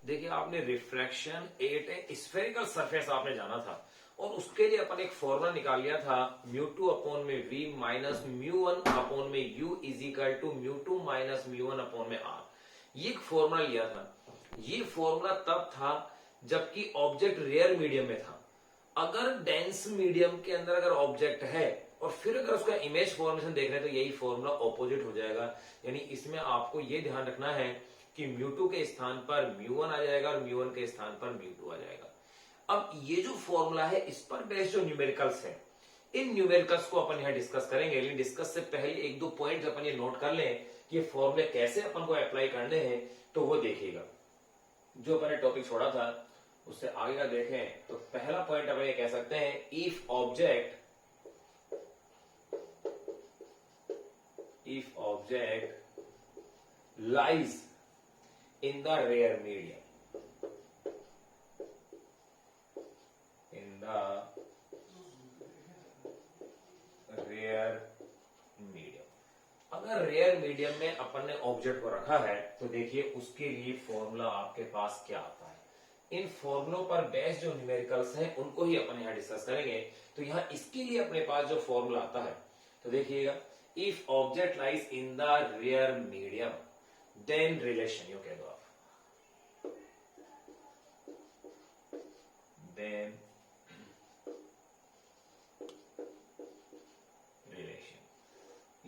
देखिए आपने refraction at A spherical surface आपने जाना था और उसके लिए अपन एक फॉर्मूला निकाल लिया था म्यू टू अपॉन में v minus mu one upon में u is equal to mu two minus mu one upon में आर। ये एक फॉर्मूला लिया था। ये फॉर्मूला तब था जबकि ऑब्जेक्ट रेयर मीडियम में था। अगर डेंस मीडियम के अंदर अगर ऑब्जेक्ट है और फिर अगर उसका इमेज फॉर्मेशन देख रहे हैं तो यही फॉर्मूला ऑपोजिट हो जाएगा। यानी इसमें आपको ये ध्यान रखना है कि म्यू टू के स्थान पर म्यू वन आ जाएगा और म्यू वन के स्थान पर म्यू टू आ जाएगा। अब ये जो फॉर्मूला है इस पर बेस्ड जो न्यूमेरिकल्स है, इन न्यूमेरिकल्स को अपन यहाँ डिस्कस करेंगे। लेकिन डिस्कस से पहले एक दो पॉइंट अपन ये नोट कर लें कि ये फॉर्मूले कैसे अपन को अप्लाई करने हैं, तो वो देखिएगा। जो अपन ने टॉपिक छोड़ा था उससे आगे का देखें तो पहला पॉइंट अपन ये कह सकते हैं, if object lies in the rare medium, अगर रेयर मीडियम में अपन ने ऑब्जेक्ट को रखा है तो देखिए उसके लिए फॉर्मूला आपके पास क्या आता है। इन फॉर्मुलों पर बेस्ड जो न्यूमेरिकल्स हैं उनको ही अपन यहां डिस्कस करेंगे। तो यहां इसके लिए अपने पास जो फॉर्मूला आता है तो देखिएगा, if object lies in the rare medium then relation, you कह दो आप, देन रिलेशन।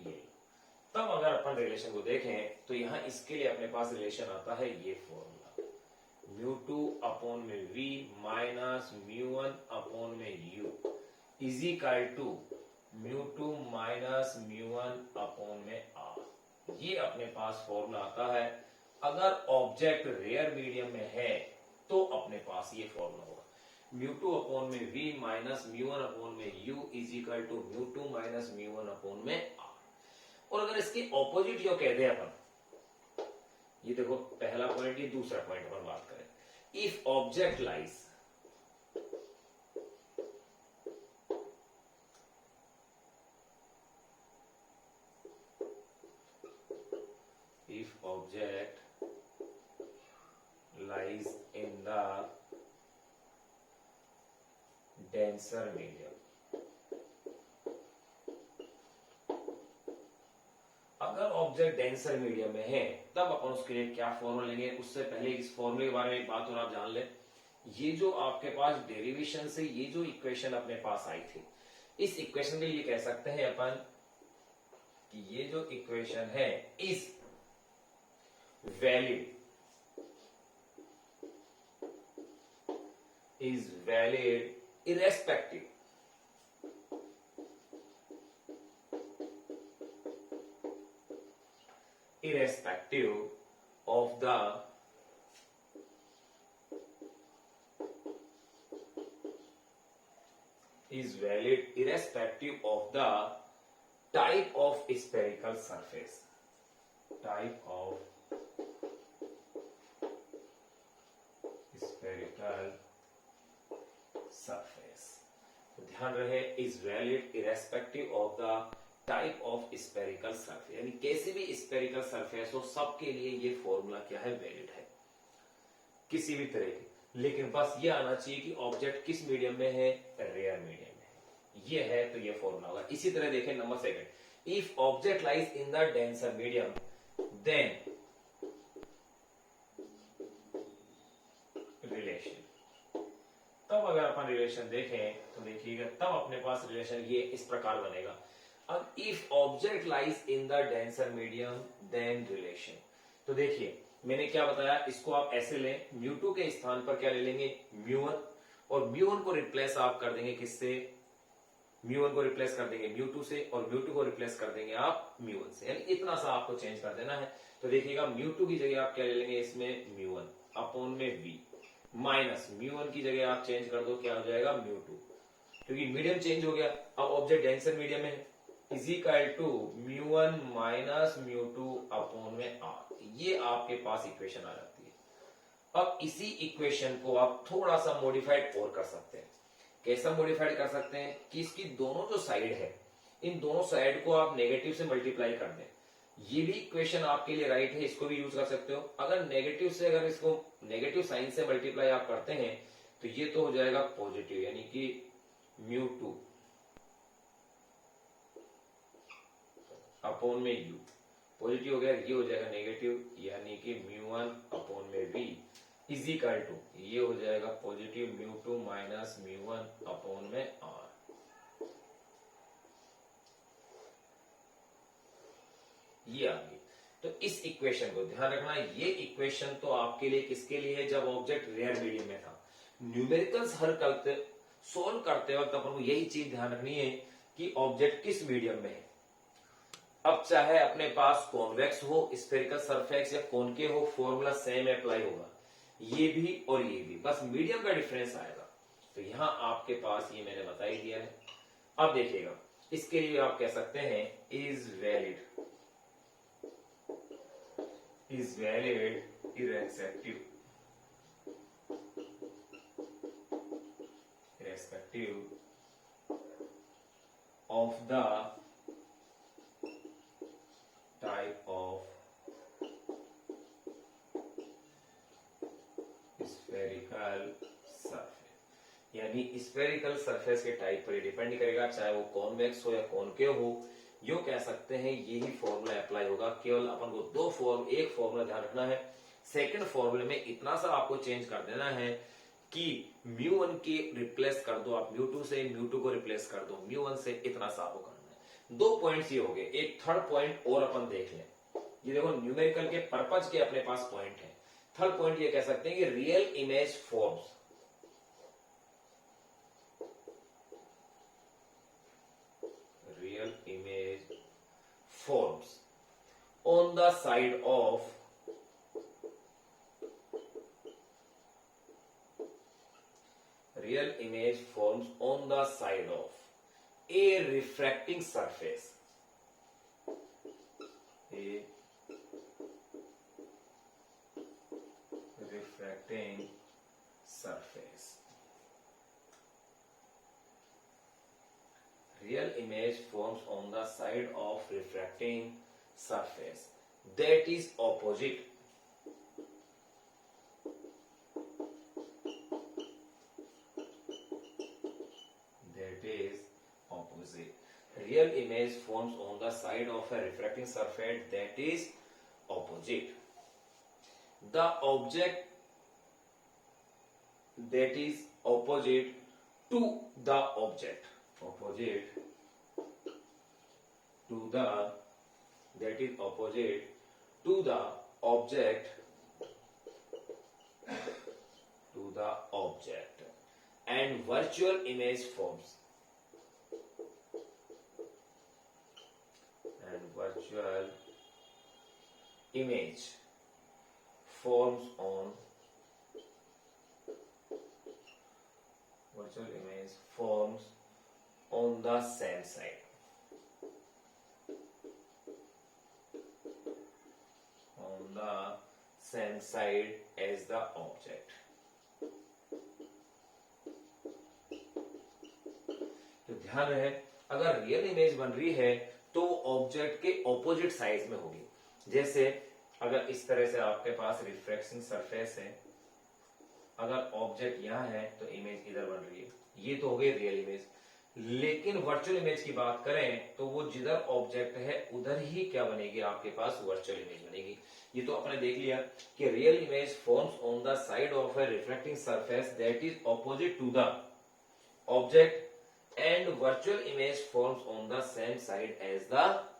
ये तब अगर अपन रिलेशन को देखें तो यहां इसके लिए अपने पास रिलेशन आता है ये फॉर्मूला, म्यू टू अपॉन में v minus mu one upon में u is equal to mu two minus mu one upon में आर। ये अपने पास फॉर्मूला आता है। अगर ऑब्जेक्ट रेयर मीडियम में है तो अपने पास ये फॉर्मूला होगा, म्यू टू अपॉन में v minus mu one upon में u is equal to mu two minus mu one upon में आर। और अगर इसके ऑपोजिट जो कह दे अपन, ये देखो पहला पॉइंट, ये दूसरा पॉइंट पर बात करें, if object lies in the denser medium, अगर ऑब्जेक्ट डेंसर मीडियम में है तब अपन उसके लिए क्या फॉर्मूला लेंगे। उससे पहले इस फॉर्मूले के बारे में एक बात और आप जान ले, ये जो आपके पास डेरिवेशन से ये जो इक्वेशन अपने पास आई थी, इस इक्वेशन के लिए कह सकते हैं अपन कि ये जो इक्वेशन है is valid irrespective of the type of spherical surface, तो ध्यान रहे, is valid irrespective of the type of spherical surface, यानी कैसे भी स्पेरिकल सरफेस हो सबके लिए ये फॉर्मूला क्या है, वैलिड है किसी भी तरह की। लेकिन बस ये आना चाहिए कि ऑब्जेक्ट किस मीडियम में है, रेयर मीडियम में है। ये है तो ये फॉर्मूला होगा। इसी तरह देखें number second, if object lies in the denser medium then relation. तब अगर अपन रिलेशन देखें तो देखिएगा, तब अपने पास रिलेशन ये इस प्रकार बनेगा। अब if object lies in the denser medium then relation, तो देखिए मैंने क्या बताया, इसको आप ऐसे लें, म्यू टू के स्थान पर क्या ले लेंगे, म्यू वन, और म्यू वन को रिप्लेस आप कर देंगे किससे, म्यू वन को रिप्लेस कर देंगे म्यू टू से, और म्यू टू को रिप्लेस कर देंगे आप म्यू वन से, यानी इतना सा आपको चेंज कर देना है। तो देखिएगा म्यू टू की जगह आप क्या ले लेंगे इसमें, म्यू वन अपॉन में वी माइनस म्यू वन की जगह आप चेंज कर दो, क्या हो जाएगा, म्यू टू, क्योंकि मीडियम चेंज हो गया। अब ऑब्जेक्ट डेंसर मीडियम में is equal to mu one minus mu two upon में आर। ये आपके पास इक्वेशन आ जाती है। अब इसी इक्वेशन को आप थोड़ा सा मॉडिफाइड और कर सकते हैं। कैसा मॉडिफाइड कर सकते हैं कि इसकी दोनों जो साइड है, इन दोनों साइड को आप नेगेटिव से मल्टीप्लाई कर दें। ये भी इक्वेशन आपके लिए राइट है, इसको भी यूज कर सकते हो। अगर नेगेटिव से, अगर इसको नेगेटिव साइन से मल्टीप्लाई आप करते हैं तो ये तो हो जाएगा पॉजिटिव, यानी कि म्यू टू अपॉन में यू, पॉजिटिव हो गया, ये हो जाएगा नेगेटिव, यानी कि म्यू वन अपॉन में वी इज इक्वल टू, ये हो जाएगा positive mu two minus mu one upon में आर। ये आ गई। तो इस इक्वेशन को ध्यान रखना, ये इक्वेशन तो आपके लिए किसके लिए है, जब ऑब्जेक्ट रियल मीडियम में था। न्यूमेरिकल्स हल करते, सोल्व करते वक्त अपन को यही चीज ध्यान रखनी है कि ऑब्जेक्ट किस मीडियम में है। अब चाहे अपने पास कॉन्वेक्स हो, स्फेरिकल सरफेस या कॉनकेव हो, फॉर्मूला सेम अप्लाई होगा, ये भी और ये भी, बस मीडियम का डिफरेंस आएगा। तो यहां आपके पास ये मैंने बता ही दिया है। अब देखिएगा, इसके लिए आप कह सकते हैं is valid irrespective of the type of spherical surface, यानी स्फेरिकल सरफेस के टाइप पर डिपेंड करेगा, चाहे वो कॉन्वेक्स हो या कॉनकेव हो। यो कह सकते हैं यही फॉर्मूला अप्लाई होगा। केवल अपन को एक फॉर्मूला ध्यान रखना है, सेकंड फॉर्मूले में इतना सा आपको चेंज कर देना है कि म्यू वन के रिप्लेस कर दो आप म्यू टू से, म्यू टू को रिप्लेस कर दो म्यू वन से, इतना सा आपको करना है। 2 पॉइंट्स ये हो गए। एक थर्ड पॉइंट और अपन देख लें, ये देखो न्यूमेरिकल के पर्पज के अपने पास पॉइंट है। थर्ड पॉइंट ये कह सकते हैं कि real image forms, forms on the side of a refracting surface, real image forms on the side of refracting surface that is opposite real image forms on the side of a refracting surface that is opposite the object that is opposite to the object, opposite to the, that is opposite to the object, to the object, and virtual image forms, and virtual image forms on, virtual image forms on the same side, on the same side as the object। तो ध्यान रहे, अगर real image बन रही है तो object के opposite side में होगी। जैसे अगर इस तरह से आपके पास रिफ्रैक्टिंग सरफेस है, अगर ऑब्जेक्ट यहां है तो इमेज इधर बन रही है, ये तो हो गई रियल इमेज। लेकिन वर्चुअल इमेज की बात करें तो वो जिधर ऑब्जेक्ट है उधर ही क्या बनेगी, आपके पास वर्चुअल इमेज बनेगी। ये तो आपने देख लिया कि real image forms on the side of a reflecting surface that is opposite to the object and virtual image forms on the same side as the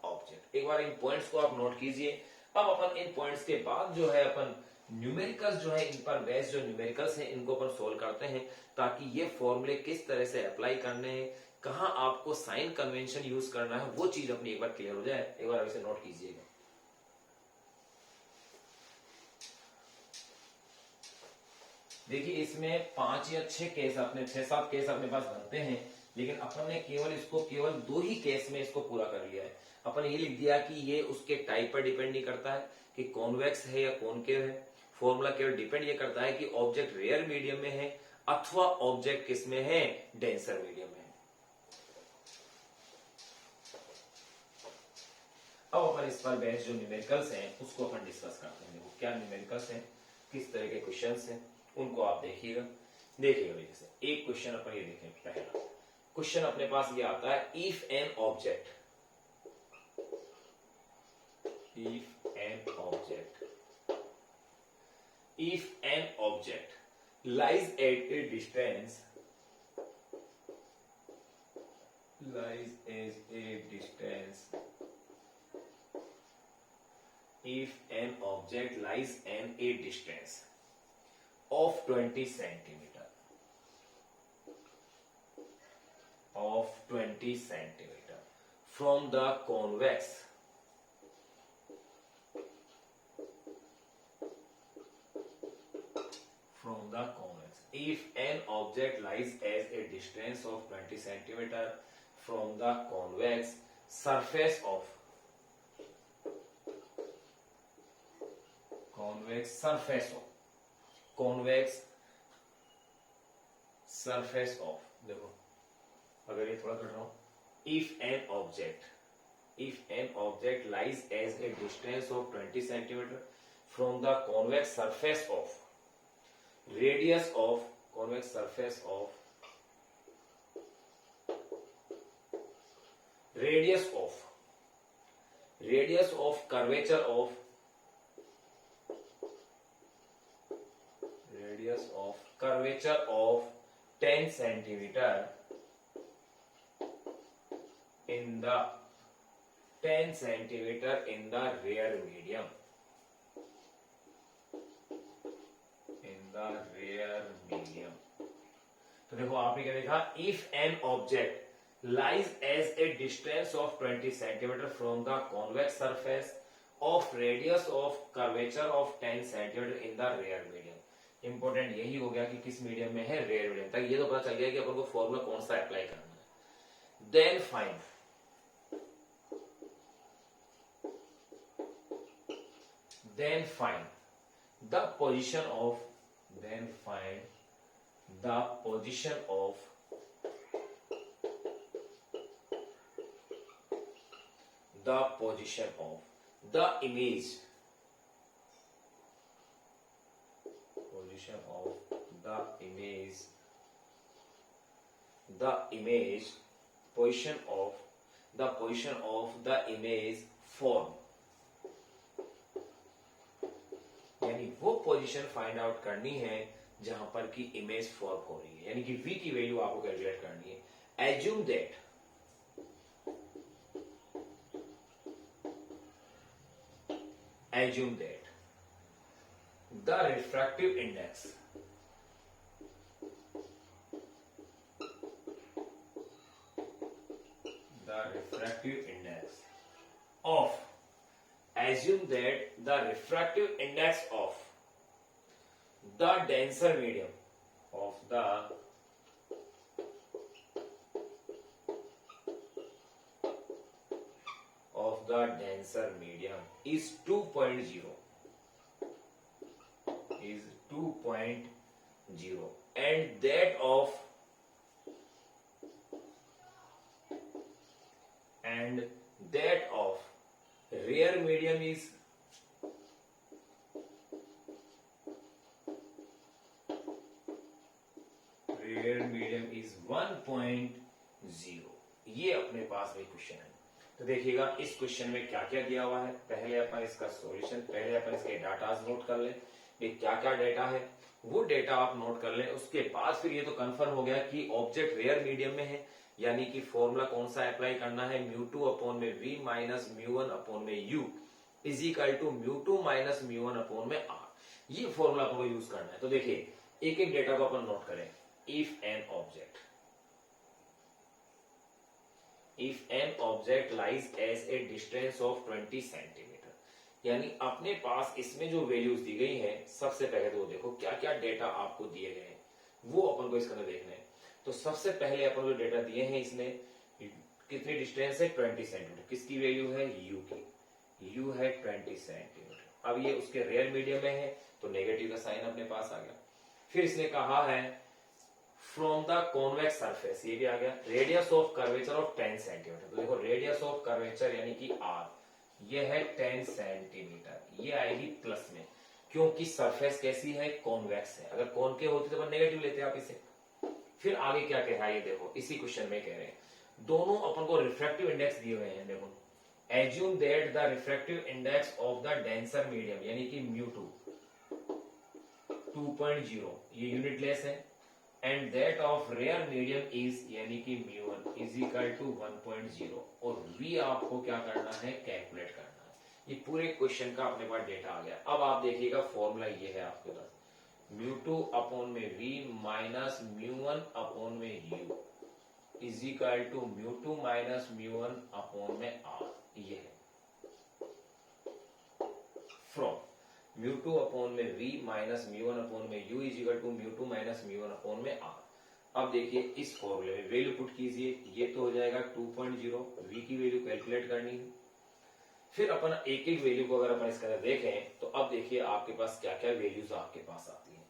object. एक बार इन पॉइंट्स को आप नोट कीजिए। अब अपन इन पॉइंट्स के बाद जो है अपन न्यूमेरिकल्स जो है, इन पर बेस्ड जो न्यूमेरिकल्स हैं इनको अपन सोल्व करते हैं, ताकि ये फॉर्मूले किस तरह से अप्लाई करने हैं, कहां आपको साइन कन्वेंशन यूज करना है, वो चीज अपनी एक बार क्लियर हो जाए। एक बार इसे नोट कीजिएगा। देखिए इसमें 5 या 6 केस, अपने 6-7 केस अपने पास बनते हैं, लेकिन अपन ने केवल 2 ही केस में इसको पूरा कर लिया है। अपन ये लिख दिया कि ये उसके टाइप पर डिपेंड नहीं करता है कि कॉन्वेक्स है या कॉनकेव है। फॉर्मूला केवल डिपेंड ये करता है कि ऑब्जेक्ट रियल मीडियम में है अथवा ऑब्जेक्ट किस में है, डेंसर मीडियम में है। अब अपन इस पर बेस्ड जो न्यूमेरिकल्स हैं उसको अपन डिस्कस करते हैं। देखो क्या न्यूमेरिकल्स हैं, किस तरह के क्वेश्चंस हैं, उनको आप देखिएगा भाई। जैसे एक क्वेश्चन अपन ये देखें, पहला क्वेश्चन अपने पास ये आता है, if an object lies at a distance if an object lies at a distance of 20 centimeter from the convex if an object lies at a distance of 20 centimeter from the convex surface of देखो अगर ये थोड़ा कर रहा हूं, if an object lies at a distance of 20 centimeter from the convex surface of radius of curvature of 10 centimeter in the rear medium तो देखो आपने क्या देखा, if an object lies as a distance of 20 centimetre from the convex surface of radius of curvature of 10 centimetre in the rare medium. Important यही हो गया कि किस मीडियम में है, रेयर मीडियम। तक ये तो पता चल गया कि अपन को फॉर्मूला कौन सा अप्लाई करना है। Then find the position of the image form, यानी वो पोजीशन फाइंड आउट करनी है जहां पर की इमेज फॉर्म हो रही है, यानी कि v की वैल्यू आपको कैलकुलेट करनी है। Assume that the refractive index of assume that the refractive index of the denser medium is 2.0 and that of rear medium is 1.0। ये अपने पास में क्वेश्चन है। तो देखिएगा इस क्वेश्चन में क्या क्या दिया हुआ है। पहले अपन इसका सॉल्यूशन, पहले अपन इसके डाटाज नोट कर लें, ये क्या क्या डेटा है वो डेटा आप नोट कर लें। उसके बाद फिर ये तो कंफर्म हो गया कि ऑब्जेक्ट रेयर मीडियम में है, यानी कि फॉर्मूला कौन सा अप्लाई करना है, μ2 अपॉन में v माइनस μ1 अपॉन में u is equal to μ2 minus μ1 upon में r। ये फॉर्मूला आपको यूज करना है। तो देखिए एक एक डेटा को अपन नोट करें। If an object lies as a distance of 20 centimetre, यानी अपने पास इसमें जो वैल्यूज दी गई हैं, सबसे पहले तो देखो क्या क्या डेटा आपको दिए गए हैं वो अपन को इसके अंदर देखना है। तो सबसे पहले अपन जो डेटा दिए हैं इसमें कितनी डिस्टेंस है, 20 सेंटीमीटर। किसकी वैल्यू है, u की, u है 20 सेंटीमीटर। अब ये उसके रेयर मीडियम में है तो नेगेटिव का साइन अपने पास आ गया। फिर इसने कहा है फ्रॉम द कॉन्वेक्स सरफेस, ये भी आ गया। Radius of curvature of 10 centimetre, तो देखो रेडियस ऑफ कर्वेचर यानी कि r, ये है 10 सेंटीमीटर, ये आएगी प्लस में, क्योंकि सरफेस कैसी है, कॉन्वेक्स है। अगर कॉनकेव होती तो अपन नेगेटिव लेते आप इसे। फिर आगे क्या कह रहा है ये देखो, इसी क्वेश्चन में कह रहे हैं दोनों अपन को रिफ्रैक्टिव इंडेक्स दिए हुए हैं। देखो, assume that the refractive index of the denser medium यानी कि μ2 2.0 ये यूनिटलेस है, and that of rare medium is यानी कि μ1 इज इक्वल टू 1.0, और v आपको क्या करना है, कैलकुलेट करना है। ये पूरे क्वेश्चन का अपने पास डेटा आ गया। अब आप देखिएगा फॉर्मूला ये है आपके पास, μ2 अपॉन में v माइनस μ1 अपॉन में u is equal to μ2 minus μ1 upon में r। ये है फ्रॉम μ2 अपॉन में v माइनस μ1 अपॉन में u is equal to μ2 minus μ1 upon में r। अब देखिए इस फॉर्मूले में वैल्यू पुट कीजिए, ये तो हो जाएगा 2.0, v की वैल्यू कैलकुलेट करनी है। फिर अपन एक एक वैल्यू को अगर अपन इसके अंदर देखें तो अब देखिए आपके पास क्या क्या वैल्यूज आपके पास आती है।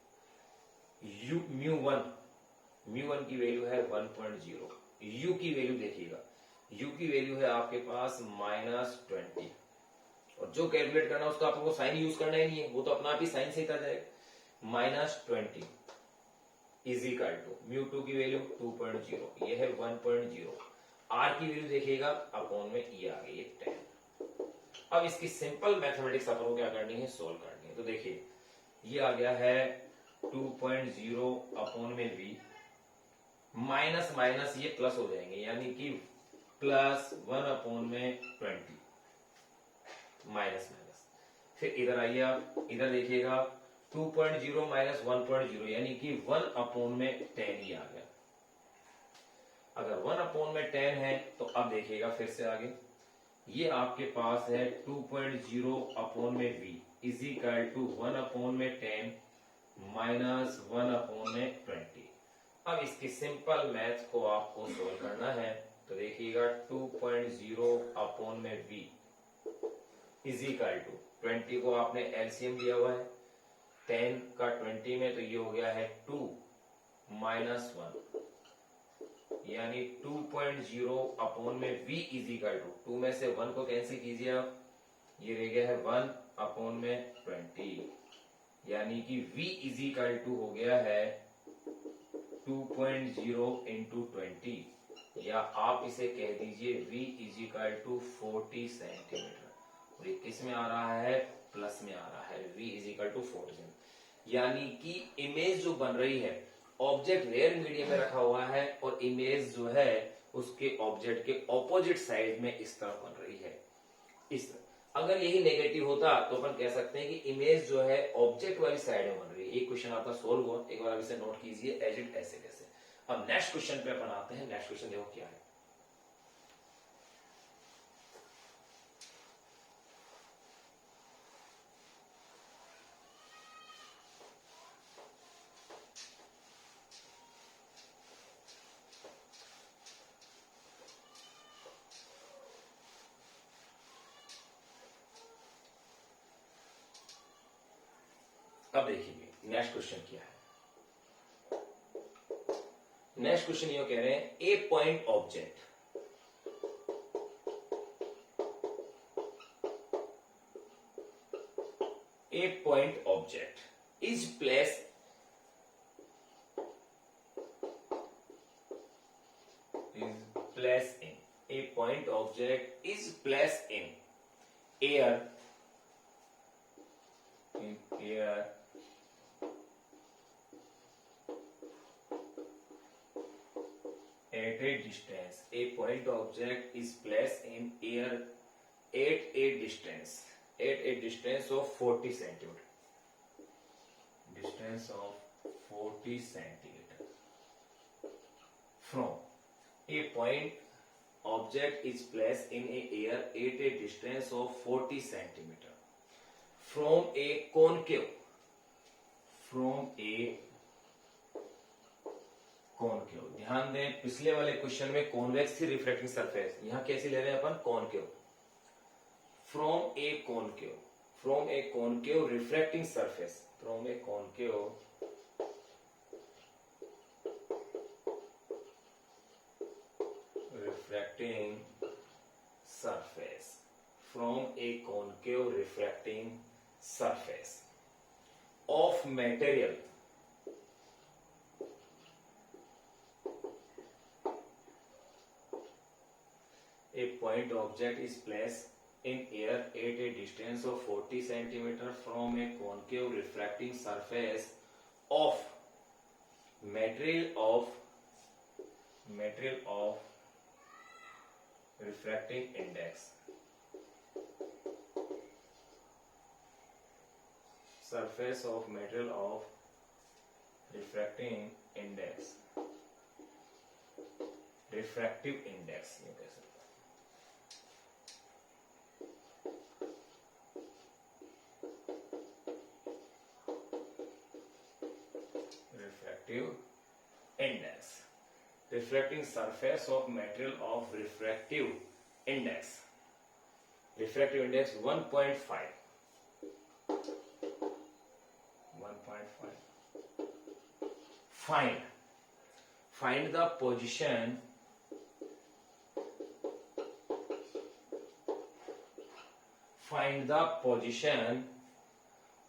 μ1 की वैल्यू है 1.0, u की वैल्यू देखिएगा, u की वैल्यू है आपके पास -20, और जो कैलकुलेट करना है उसका आपको साइन यूज करना ही नहीं है, वो तो अपना आप ही साइन से ही आ जाएगा। -20 इज इक्वल टू μ2 की वैल्यू 2.0, ये है 1.0, r की वैल्यू देखिएगा अपॉन में ये आ गई 10। अब इसकी सिंपल मैथमेटिक्स अपन को क्या करनी है, सोल्व करनी है। तो देखिए ये आ गया है 2.0 अपॉन में v, माइनस माइनस ये प्लस हो जाएंगे यानी कि +1 अपॉन में 20, माइनस माइनस। फिर इधर आइए आप, इधर देखिएगा 2.0 माइनस 1.0 यानी कि 1 अपॉन में 10 ही आ गया। अगर 1 अपॉन में 10 है तो अब देखिएगा फिर से आगे, ये आपके पास है 2.0 अपॉन में v is equal to 1 upon में 10 माइनस 1 अपॉन में 20। अब इसकी सिंपल मैथ को आपको सोल्व करना है। तो देखिएगा 2.0 अपॉन में v इज इक्वल टू 20 को आपने एलसीएम दिया हुआ है 10 का 20 में, तो ये हो गया है 2 माइनस 1 यानी 2.0 अपॉन में v इज इक्वल टू 2 में से 1 को कैंसिल कीजिए आप, ये रह गया है 1 अपॉन में 20 यानी कि v इज इक्वल टू हो गया है 2.0 इंटू 20, या आप इसे कह दीजिए v is equal to 40 centimetre. और ये किस में आ रहा है, प्लस में आ रहा है, v इज इक्वल टू 40, यानी कि इमेज जो बन रही है, ऑब्जेक्ट रेयर मीडियम में रखा हुआ है और इमेज जो है उसके ऑब्जेक्ट के ऑपोजिट साइड में इस तरफ बन रही है, इस तरफ। अगर यही नेगेटिव होता तो अपन कह सकते हैं कि इमेज जो है ऑब्जेक्ट वाली साइड में बन रही है। एक क्वेश्चन आपका सोल्व हुआ, एक बार इसे नोट कीजिए एज इट ऐसे कैसे। अब नेक्स्ट क्वेश्चन पे अपन आते हैं। नेक्स्ट क्वेश्चन देखो क्या है। अब देखिए नेक्स्ट क्वेश्चन क्या है। नेक्स्ट क्वेश्चन ये कह रहे हैं a point object, a point object is place in, a point object is placed in air at a distance. A point object is placed in air at a distance of 40 centimeter. Distance of 40 centimeter. From a point object is placed in a air at a distance of 40 centimeter. From a concave. ध्यान दें पिछले वाले question में convex थी reflecting surface, यहां कैसी ले रहे हैं अपन, concave. From a concave reflecting surface, from a concave reflecting surface, from a concave refracting surface of material a point object is placed in air at a distance of 40 centimeter from a concave refracting surface of material of refracting index surface of material of refracting index refractive index ये कह सकते हैं refractive index refracting surface of material of refractive index 1.5 find the position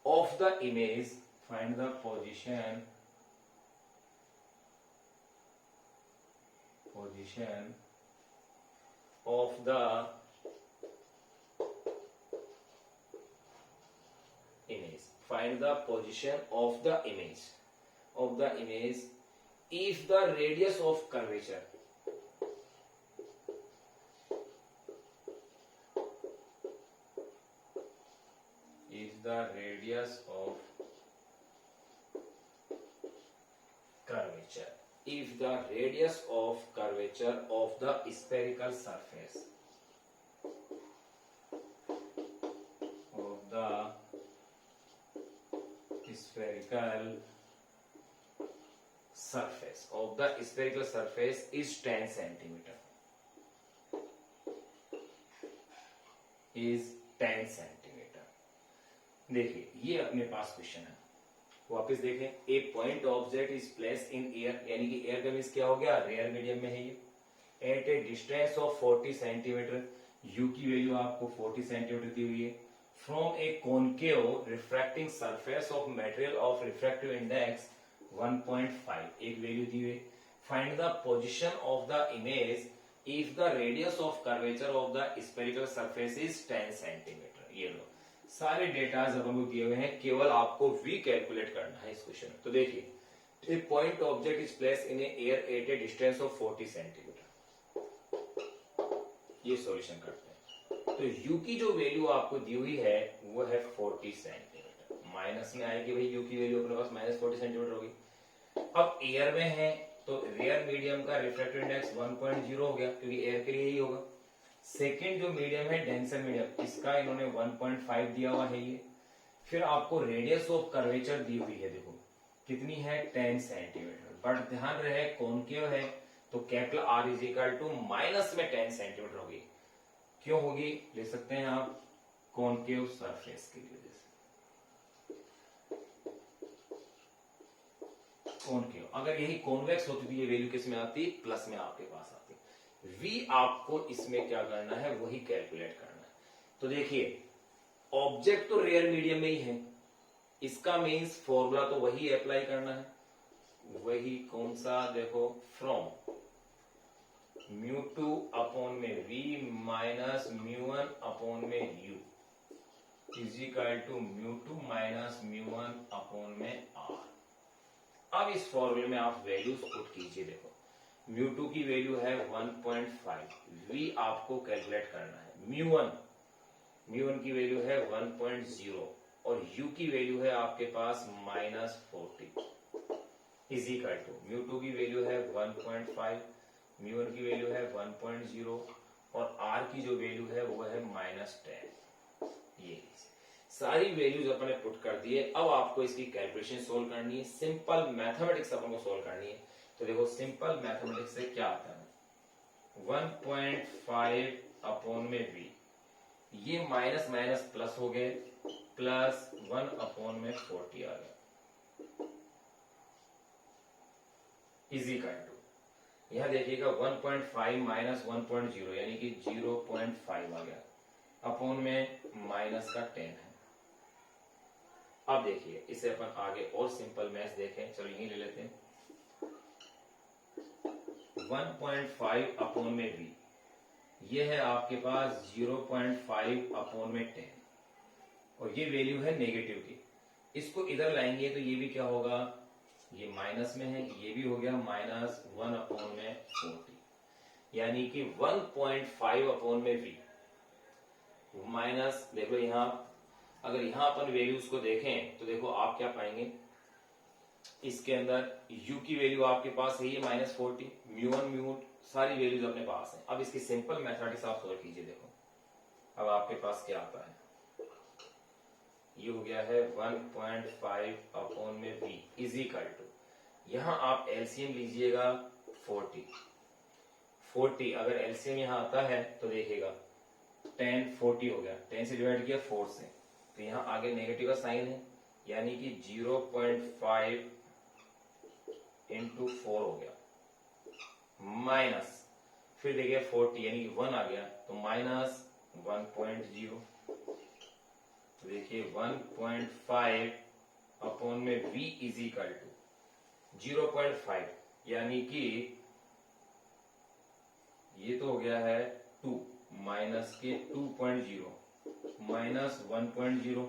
of the image of the image find the position of the image if the radius of curvature of the spherical surface is 10 centimeter देखिए ये अपने पास question है वापस देखें a point object is place in air यानी कि air का means क्या हो गया रेयर मीडियम में है ये at a distance of 40 centimetre u की वैल्यू आपको 40 सेंटीमीटर दी हुई है from a concave refracting surface of material of refractive index 1.5 एक वैल्यू दी हुई find the position of the image if the radius of curvature of the spherical surface is 10 centimetre ये लो सारे डेटाज अब हमको दिए हुए हैं केवल आपको वी कैलकुलेट करना है इस क्वेश्चन में तो देखिए a point object is place in air at a distance of 40 centimetre ये सॉल्यूशन करते हैं तो यू की जो वैल्यू आपको दी हुई है वो है 40 सेंटीमीटर माइनस में आएगी भाई यू की वैल्यू अपने पास माइनस 40 सेंटीमीटर होगी अब एयर में है तो रेयर मीडियम का रिफ्रैक्टिव इंडेक्स 1.0 हो गया क्योंकि एयर के लिए यही होगा सेकेंड जो मीडियम है डेंसर मीडियम इसका इन्होंने 1.5 दिया हुआ है ये फिर आपको रेडियस ऑफ कर्वेचर दी हुई है देखो कितनी है 10 सेंटीमीटर बट ध्यान रहे कॉनकेव है तो capital R is equal to minus में 10 सेंटीमीटर होगी क्यों होगी ले सकते हैं आप कॉनकेव सरफेस की वजह से कॉनकेव अगर यही कॉन्वेक्स होती तो ये वैल्यू किस में आती प्लस में आपके पास आती V आपको इसमें क्या करना है वही कैलकुलेट करना है तो देखिए ऑब्जेक्ट तो रेयर मीडियम में ही है इसका मीन्स फॉर्मूला तो वही अप्लाई करना है वही कौन सा देखो फ्रॉम μ2 अपॉन में V माइनस μ1 अपॉन में U is equal to μ2 minus μ1 upon में R अब इस फॉर्मूले में आप वैल्यूज पुट कीजिए देखो μ2 की वैल्यू है 1.5 V आपको कैलकुलेट करना है μ1 की वैल्यू है 1.0 और U की वैल्यू है आपके पास -40 इज इक्वल टू μ2 की वैल्यू है 1.5 μ1 की वैल्यू है 1.0 और R की जो वैल्यू है वो है -10 ये सारी वैल्यूज अपने पुट कर दिए अब आपको इसकी कैलकुलेशन सोल्व करनी है सिंपल मैथमेटिक्स अपन को सोल्व करनी है तो देखो सिंपल मैथमेटिक्स से क्या आता है 1.5 अपॉन में V ये माइनस माइनस प्लस हो गए प्लस 1 अपॉन में 40 आ गया इज इक्वल टू यहां देखिएगा 1.5 माइनस 1.0 यानी कि 0.5 आ गया अपॉन में माइनस का 10 है। अब देखिए इसे अपन आगे और सिंपल मैथ्स देखें, चलो यही ले लेते हैं। 1.5 अपॉन में v, ये है आपके पास 0.5 अपॉन में 10 और ये वैल्यू है नेगेटिव की। इसको इधर लाएंगे तो ये भी क्या होगा, ये माइनस में है, ये भी हो गया माइनस 1 अपॉन में 40, यानी कि 1.5 अपॉन में v माइनस, देखो यहां अगर यहां अपन वैल्यूज को देखें तो देखो आप क्या पाएंगे, इसके अंदर u की वैल्यू आपके पास है ये माइनस 40, म्यू1 म्यू सारी वैल्यूज अपने पास है। अब इसकी सिंपल मैथमेटिक्स आप सोल्व कीजिए, देखो अब आपके पास क्या आता है, ये हो गया है 1.5 अपॉन में v इज इक्वल टू, यहां आप एलसीएम लीजिएगा 40 अगर एलसीएम यहां आता है तो देखिएगा 10 40 हो गया, 10 से डिवाइड किया 4 से, तो यहां आगे नेगेटिव का साइन है, यानी कि 0.5 इंटू 4 हो गया माइनस, फिर देखिए 40 यानी कि 1 आ गया तो माइनस 1.0, तो देखिए 1.5 अपॉन में v इज इक्वल टू 0.5, यानी कि ये तो हो गया है 2 माइनस के 2.0 माइनस 1.0,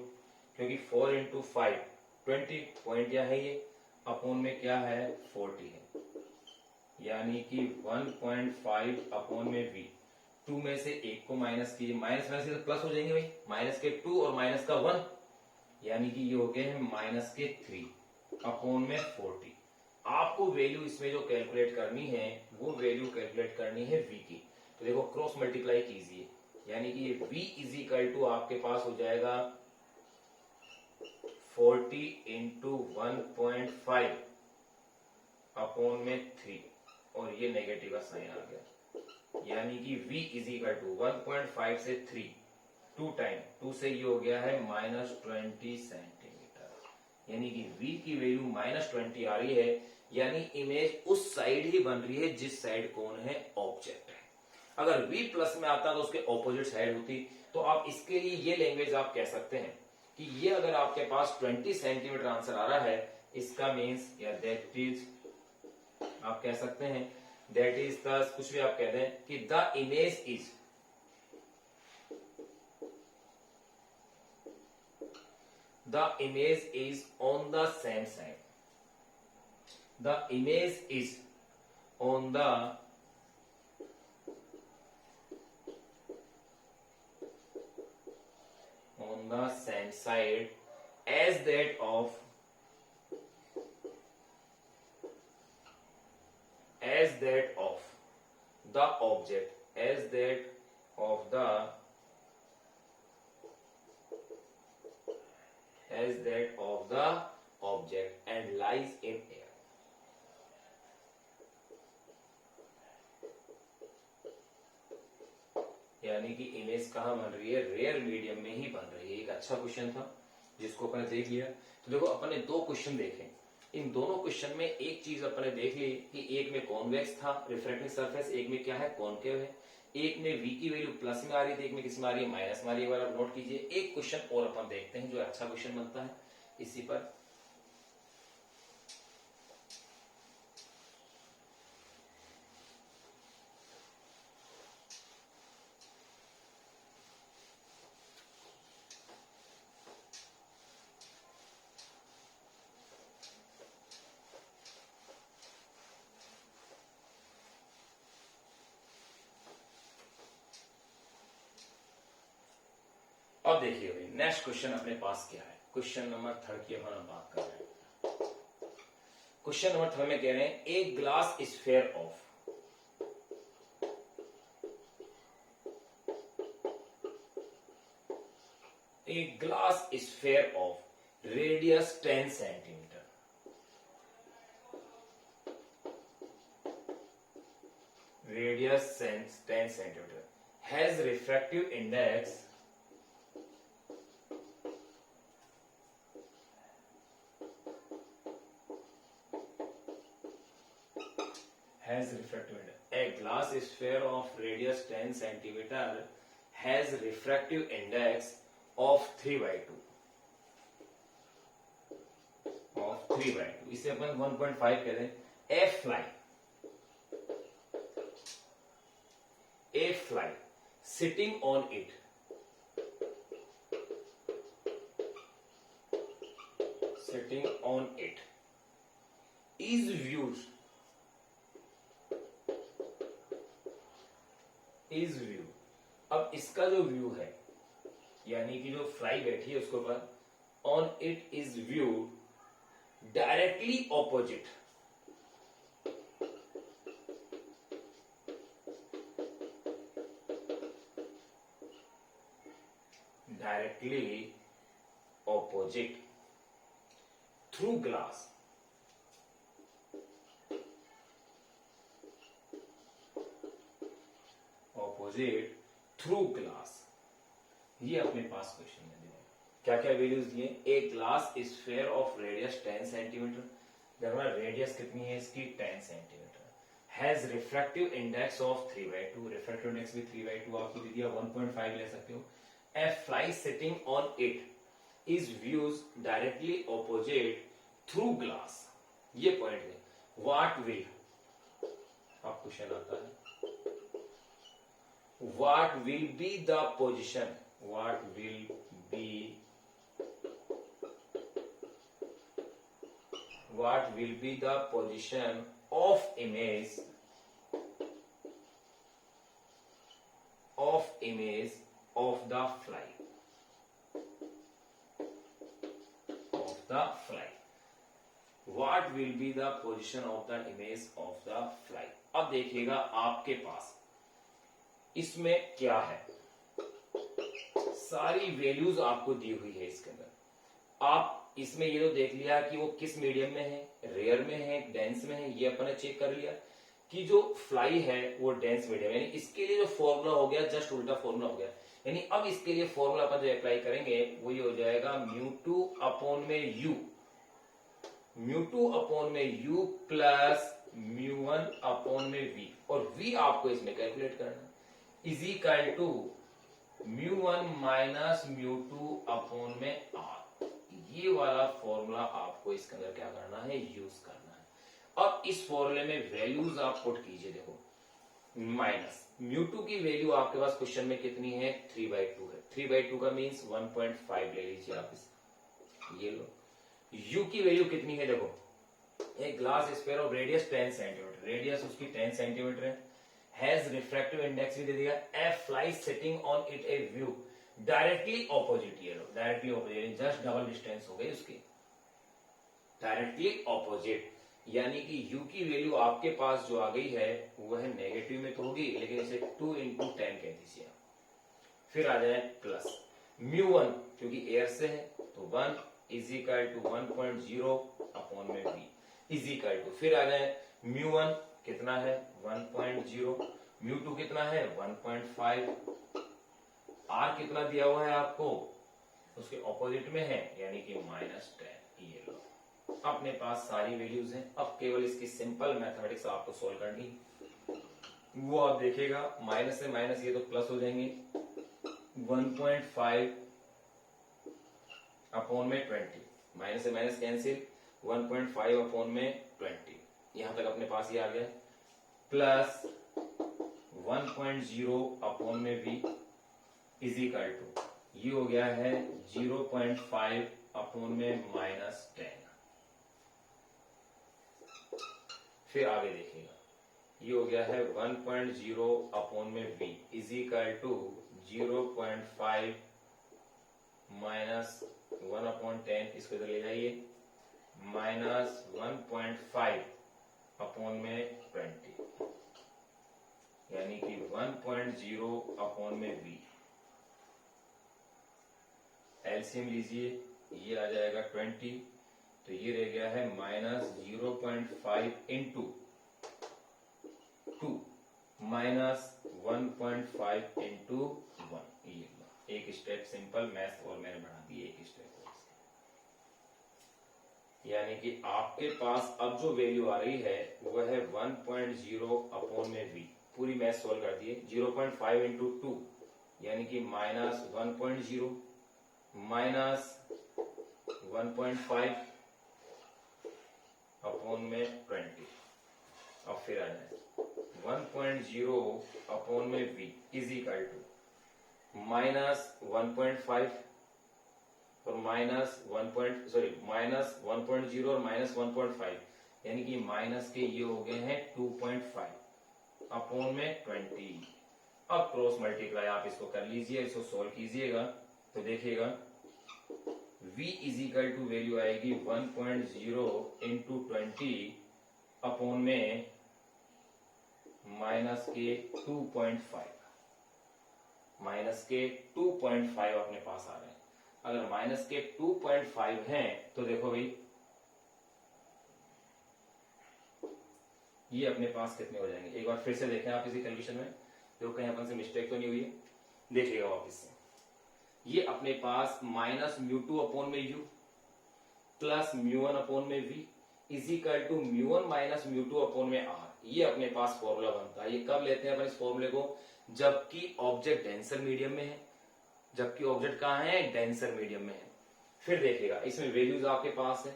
क्योंकि 4 इंटू 5 20 पॉइंट क्या है ये, अपॉन में क्या है 40 है, यानी कि 1.5 अपॉन में v, 2 में से 1 को माइनस कीजिए, माइनस में से तो प्लस हो जाएंगे भाई, माइनस के 2 और माइनस का 1, यानी कि ये हो गए हैं माइनस के 3 अपॉन में 40। आपको वैल्यू इसमें जो कैलकुलेट करनी है वो वैल्यू कैलकुलेट करनी है v की, तो देखो क्रॉस मल्टीप्लाई कीजिए, यानी कि ये v इज इक्वल टू आपके पास हो जाएगा 40 इंटू 1.5 अपॉन में 3 और ये नेगेटिव का साइन आ गया, यानी कि v इज इक्वल टू 1.5 से 3 2 टाइम 2 से ये हो गया है माइनस 20 सेंटीमीटर, यानी कि v की वैल्यू माइनस 20 आ रही है, यानी इमेज उस साइड ही बन रही है जिस साइड कौन है, ऑब्जेक्ट है। अगर v प्लस में आता तो उसके ऑपोजिट साइड होती, तो आप इसके लिए ये लैंग्वेज आप कह सकते हैं कि ये अगर आपके पास 20 सेंटीमीटर आंसर आ रहा है, इसका मीन्स या दैट इज, आप कह सकते हैं दैट इज द, कुछ भी आप कह दें कि the image is, the image is on the same side, the image is on the same side as that of the object, as that of the object and lies in air। यानी कि image कहां बन रही है, rare medium में ही बन रही है। एक अच्छा क्वेश्चन था जिसको अपन देख लिया। तो देखो अपन ने 2 क्वेश्चन देखे, इन दोनों क्वेश्चन में एक चीज अपन ने देख ली कि एक में कॉन्वेक्स था रिफ्रैक्टिंग सरफेस, एक में क्या है कॉनकेव है, एक में v की वैल्यू प्लस में आ रही थी, एक में किस में आ रही है माइनस में आ रही है। आप नोट कीजिए। एक क्वेश्चन और अपन देखते हैं जो अच्छा क्वेश्चन बनता है इसी पर। अब देखिए भाई नेक्स्ट क्वेश्चन अपने पास क्या है, क्वेश्चन नंबर 3 की हम बात कर रहे हैं। क्वेश्चन नंबर 3 में कह रहे हैं एक glass sphere of, a glass sphere of radius 10 centimeter, radius 10 centimeter has refractive index A glass sphere of radius 10 centimeter has refractive index of 3/2 of 3/2, इसे अपन 1.5 कहते हैं. A fly sitting on it is viewed अब इसका जो view है यानी कि जो फ्लाई बैठी है उसके ऊपर, on it is viewed directly opposite, through glass, through glass. ये अपने पास क्वेश्चन में दिया. क्या क्या वैल्यूज दिए? A glass sphere of radius 10 centimetre, देखना रेडियस कितनी है इसकी 10 centimetre, has refractive index of 3/2, refractive index भी 3/2 आपको दे दिया, 1.5 ले सकते हो. A fly sitting on it is views directly opposite through glass. ये पॉइंट है. व्हाट विल, अब क्वेश्चन आता है, what will be the position, what will be the position of image of the fly, what will be the position of the image of the fly. अब देखिएगा आपके पास इसमें क्या है, सारी वैल्यूज आपको दी हुई है इसके अंदर. आप इसमें ये तो देख लिया कि वो किस मीडियम में है, रेयर में है, डेंस में है, ये अपन ने चेक कर लिया कि जो फ्लाई है वो डेंस मीडियम, यानी इसके लिए जो फॉर्मूला हो गया जस्ट उल्टा फॉर्मूला हो गया. यानी अब इसके लिए फॉर्मूला अपन जो अप्लाई करेंगे वो ये हो जाएगा μ2 अपॉन में u, μ2 अपॉन में u प्लस μ1 अपॉन में v, और v आपको इसमें कैलकुलेट करना है, is equal to μ1 minus μ2 upon में r. ये वाला फॉर्मूला आपको इसके अंदर क्या करना है, यूज करना है. अब इस फॉर्मूले में वैल्यूज आप पुट कीजिए. देखो माइनस μ2 की वैल्यू आपके पास क्वेश्चन में कितनी है, 3/2 है. 3/2 का मीन्स 1.5 ले लीजिए आप इस, ये लो. u की वैल्यू कितनी है, देखो एक glass sphere of radius 10 centimetre, radius उसकी 10 सेंटीमीटर है, हैज रिफ्रैक्टिव इंडेक्स भी दे दिया. A fly sitting on it a view directly opposite, ये लो directly opposite, just double distance हो गई उसकी, डायरेक्टली ऑपोजिट. यानी कि u की वैल्यू आपके पास जो आ गई है वो है नेगेटिव में तो होगी, लेकिन इसे 2 into 10 कह दीजिए. फिर आ जाए प्लस μ1 क्योंकि एयर से है तो 1 इज इक्वल टू 1.0 अपॉन में v इज इक्वल टू, फिर आ जाए μ1 कितना है 1.0, μ2 कितना है 1.5, r कितना दिया हुआ है आपको उसके ऑपोजिट में है यानी कि -10. ये लो अपने पास सारी वैल्यूज हैं. अब केवल इसकी सिंपल मैथमेटिक्स आपको सोल्व करनी, वो आप देखिएगा. माइनस से माइनस ये तो प्लस हो जाएंगे, 1.5 अपॉन में 20, माइनस से माइनस कैंसिल, 1.5 अपॉन में 20, यहां तक अपने पास ये आ गया, प्लस 1.0 अपॉन में v इज इक्वल टू, ये हो गया है 0.5 अपॉन में -10. फिर आगे देखिएगा, ये हो गया है 1.0 अपॉन में v is equal to 0.5 minus 1/10, इसको इधर ले जाइए, -1.5 अपॉन में 20, यानी कि 1.0 अपॉन में v. एलसीएम लीजिए, ये आ जाएगा 20, तो ये रह गया है -0.5 इंटू 2 -1.5 इंटू 1. ये एक स्टेप सिंपल मैथ और मैंने बढ़ा दी एक स्टेप, यानी कि आपके पास अब जो वैल्यू आ रही है वो है 1.0 अपॉन में v. पूरी मैथ सोल्व कर दिए, 0.5 इंटू 2 यानी कि -1.0 -1.5 अपॉन में 20। अब फिर आ जाए 1.0 अपॉन में v इज इक्वल टू -1.5 और -1.0 और -1.5, यानी कि माइनस के ये हो गए हैं 2.5 अपॉन में 20। अब क्रॉस मल्टीप्लाई आप इसको कर लीजिए, इसको सोल्व कीजिएगा तो देखिएगा v is equal to value आएगी 1.0 इंटू 20 अपॉन में माइनस के 2.5 अपने पास आ रहे हैं। अगर माइनस के 2.5 हैं तो देखो भाई ये अपने पास कितने हो जाएंगे, एक बार फिर से देखें आप इसी कैलकुलेशन में, देखो कहीं अपन से मिस्टेक तो नहीं हुई है। देखिएगा वापिस से, ये अपने पास -μ2 अपॉन में u प्लस μ1 अपॉन में v is equal to μ1 minus μ2 upon में r, ये अपने पास फॉर्मूला बनता है। ये कब लेते हैं अपन इस फॉर्मूले को, जबकि ऑब्जेक्ट डेंसर मीडियम में है, जबकि ऑब्जेक्ट कहां है, डेंसर मीडियम में है। फिर देखिएगा इसमें वैल्यूज आपके पास है,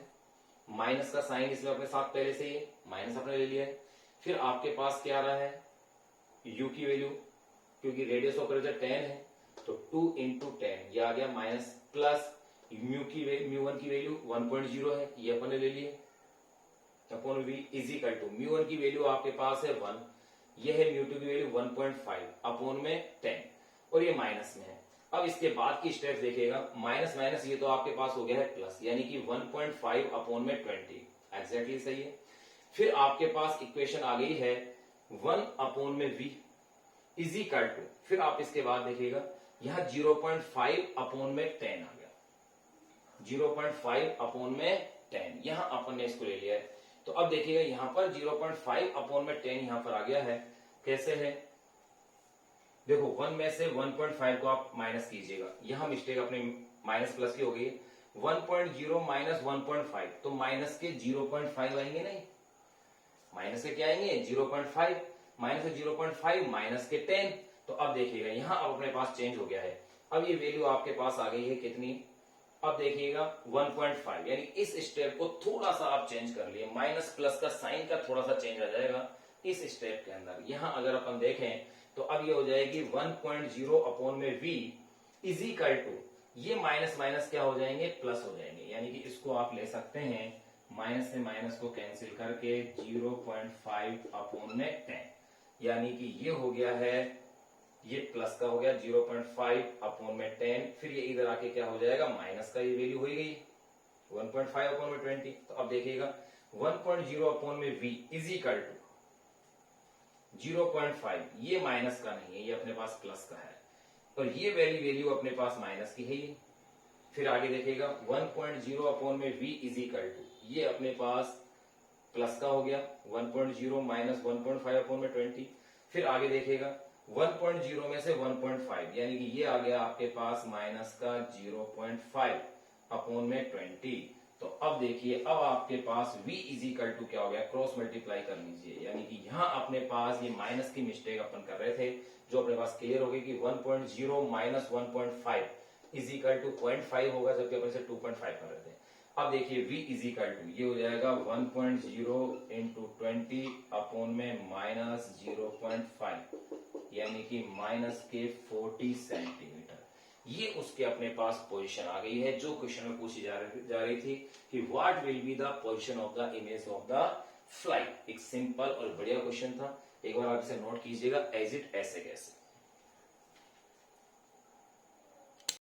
माइनस का साइन इसमें अपने साथ पहले से ही माइनस अपने ले लिया है। फिर आपके पास क्या आ रहा है, u की वैल्यू, क्योंकि रेडियस ऑफ कर्वेचर 10 है तो 2 इंटू 10 ये आ गया माइनस, प्लस μ1 की वैल्यू 1.0 है, ये अपन ने ले लिए upon v is equal to μ1 की वैल्यू आपके पास है 1, ये है μ2 की वैल्यू 1.5 अपॉन में 10 और ये माइनस में है। अब इसके बाद की स्टेप देखिएगा, माइनस माइनस ये तो आपके पास हो गया है प्लस, यानी कि 1.5 अपॉन में 20 एग्जैक्टली सही है। फिर आपके पास इक्वेशन आ गई है 1 अपॉन में v इज इक्वल टू, फिर आप इसके बाद देखिएगा यहां 0.5 अपॉन में 10 आ गया, 0.5 अपॉन में 10 यहां अपन ने इसको ले लिया है। तो अब देखिएगा यहां पर 0.5 अपॉन में 10 यहां पर आ गया है, कैसे है देखो 1 में से 1.5 को आप माइनस कीजिएगा, यहां मिस्टेक अपने माइनस प्लस की हो गई, 1.0 माइनस 1.5 तो माइनस के 0.5 आएंगे, नहीं माइनस के क्या आएंगे 0.5, माइनस के 0.5 माइनस के 10। तो अब देखिएगा यहां अब अपने पास चेंज हो गया है, अब ये वैल्यू आपके पास आ गई है कितनी, अब देखिएगा 1.5, यानी इस स्टेप को थोड़ा सा आप चेंज कर लिए, माइनस प्लस का साइन का थोड़ा सा चेंज आ जाएगा इस स्टेप के अंदर। यहां अगर अपन देखें तो अब ये हो जाएगी 1.0 अपॉन में v इज इक्वल टू, ये माइनस माइनस क्या हो जाएंगे, प्लस हो जाएंगे, यानी कि इसको आप ले सकते हैं माइनस से माइनस को कैंसिल करके 0.5 अपॉन में 10, यानी कि ये हो गया है, ये प्लस का हो गया 0.5 अपॉन में 10, फिर ये इधर आके क्या हो जाएगा, माइनस का ये वैल्यू हो गई 1.5 अपॉन में 20। तो अब देखिएगा 1.0 अपॉन में v इज इक्वल टू 0.5, ये माइनस का नहीं है, ये अपने पास प्लस का है, और ये वैल्यू अपने पास माइनस की है ये। फिर आगे देखिएगा 1.0 अपॉन में v इज इक्वल टू, ये अपने पास प्लस का हो गया 1.0 माइनस 1.5 अपॉन में 20। फिर आगे देखिएगा 1.0 में से 1.5, यानी कि ये आ गया आपके पास माइनस का 0.5 अपॉन में 20। तो अब देखिए अब आपके पास v इज इक्वल टू क्या हो गया, क्रॉस मल्टीप्लाई कर लीजिए, यानी कि यहां अपने पास ये माइनस की मिस्टेक अपन कर रहे थे, जो अपने पास क्लियर हो गई कि 1.0 माइनस 1.5 इज इक्वल टू 0.5 होगा, जबकि अपन से 2.5 कर रहे थे। अब देखिए v इज इक्वल टू ये हो जाएगा 1.0 इंटू 20 अपॉन में माइनस 0.5, यानी कि माइनस के 40 सेंटीमीटर। ये उसके अपने पास पोजीशन आ गई है, जो क्वेश्चन में पूछी जा रही थी कि what will be the position of the image of the flight. एक सिंपल और बढ़िया क्वेश्चन था, एक बार आप इसे नोट कीजिएगा एज इट ऐसे कैसे।